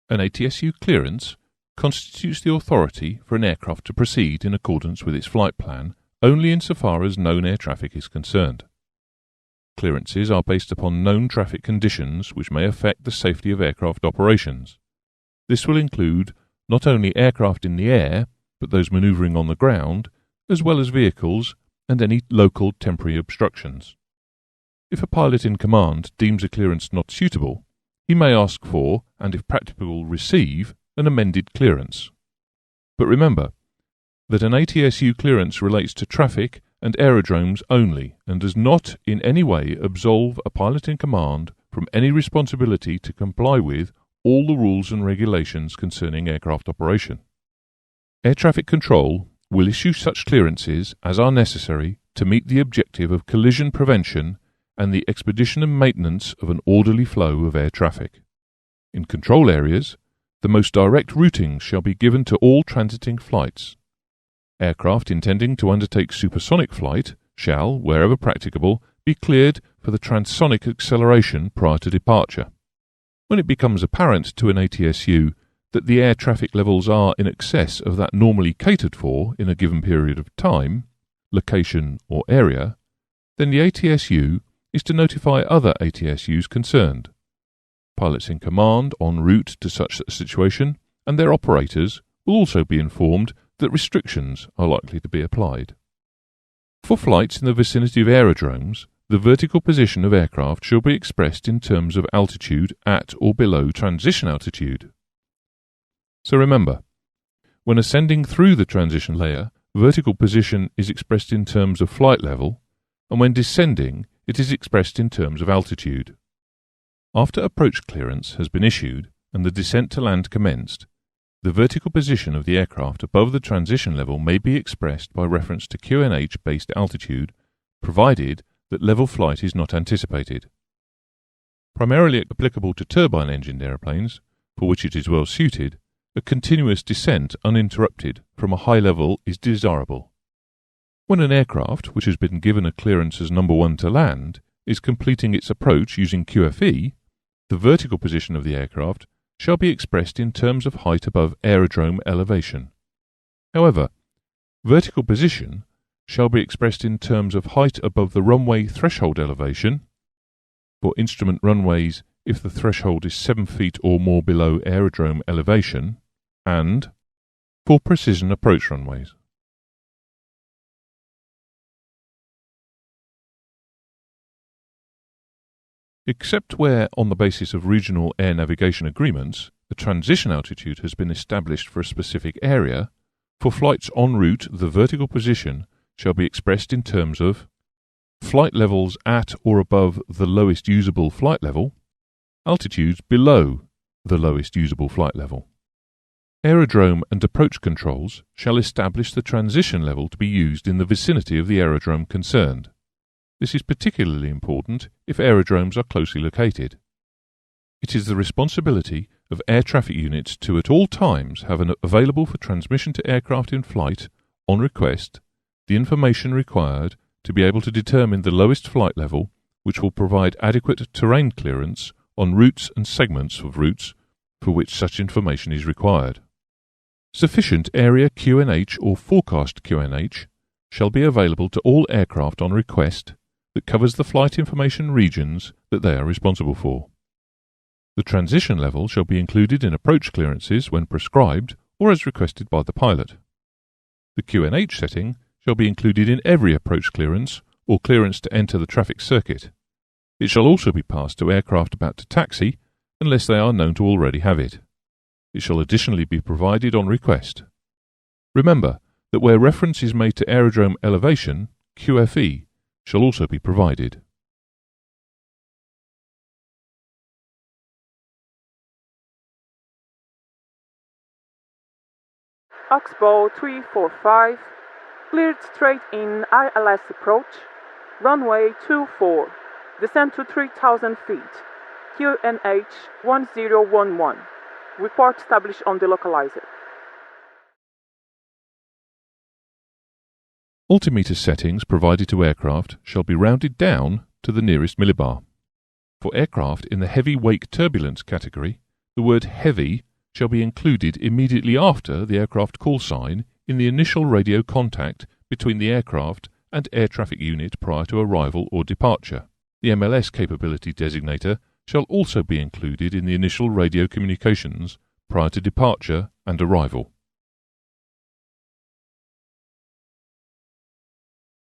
An ATSU clearance constitutes the authority for an aircraft to proceed in accordance with its flight plan only insofar as known air traffic is concerned. Clearances are based upon known traffic conditions which may affect the safety of aircraft operations. This will include not only aircraft in the air, but those manoeuvring on the ground, as well as vehicles and any local temporary obstructions. If a pilot in command deems a clearance not suitable, he may ask for, and if practicable receive, an amended clearance. But remember that an ATSU clearance relates to traffic and aerodromes only and does not in any way absolve a pilot in command from any responsibility to comply with all the rules and regulations concerning aircraft operation. Air traffic control will issue such clearances as are necessary to meet the objective of collision prevention and the expedition and maintenance of an orderly flow of air traffic. In control areas, the most direct routings shall be given to all transiting flights. Aircraft intending to undertake supersonic flight shall, wherever practicable, be cleared for the transonic acceleration prior to departure. When it becomes apparent to an ATSU that the air traffic levels are in excess of that normally catered for in a given period of time, location or area, then the ATSU is to notify other ATSUs concerned. Pilots in command en route to such a situation and their operators will also be informed that restrictions are likely to be applied. For flights in the vicinity of aerodromes, the vertical position of aircraft shall be expressed in terms of altitude at or below transition altitude. So remember, when ascending through the transition layer, vertical position is expressed in terms of flight level, and when descending, it is expressed in terms of altitude. After approach clearance has been issued and the descent to land commenced, the vertical position of the aircraft above the transition level may be expressed by reference to QNH-based altitude, provided that level flight is not anticipated. Primarily applicable to turbine-engined aeroplanes, for which it is well suited, a continuous descent uninterrupted from a high level is desirable. When an aircraft, which has been given a clearance as number 1 to land, is completing its approach using QFE, the vertical position of the aircraft shall be expressed in terms of height above aerodrome elevation. However, vertical position shall be expressed in terms of height above the runway threshold elevation, for instrument runways if the threshold is 7 feet or more below aerodrome elevation, and for precision approach runways. Except where, on the basis of regional air navigation agreements, a transition altitude has been established for a specific area, for flights en route the vertical position shall be expressed in terms of flight levels at or above the lowest usable flight level, altitudes below the lowest usable flight level. Aerodrome and approach controls shall establish the transition level to be used in the vicinity of the aerodrome concerned. This is particularly important if aerodromes are closely located. It is the responsibility of air traffic units to at all times have available for transmission to aircraft in flight, on request, the information required to be able to determine the lowest flight level, which will provide adequate terrain clearance on routes and segments of routes for which such information is required. Sufficient area QNH or forecast QNH shall be available to all aircraft on request that covers the flight information regions that they are responsible for. The transition level shall be included in approach clearances when prescribed or as requested by the pilot. The QNH setting shall be included in every approach clearance or clearance to enter the traffic circuit. It shall also be passed to aircraft about to taxi unless they are known to already have it. It shall additionally be provided on request. Remember that where reference is made to aerodrome elevation, QFE shall also be provided. Oxbow 345, cleared straight in ILS approach, runway 24, descend to 3,000 feet, QNH 1011, report established on the localizer. Altimeter settings provided to aircraft shall be rounded down to the nearest millibar. For aircraft in the heavy wake turbulence category, the word heavy shall be included immediately after the aircraft call sign in the initial radio contact between the aircraft and air traffic unit prior to arrival or departure. The MLS capability designator shall also be included in the initial radio communications prior to departure and arrival.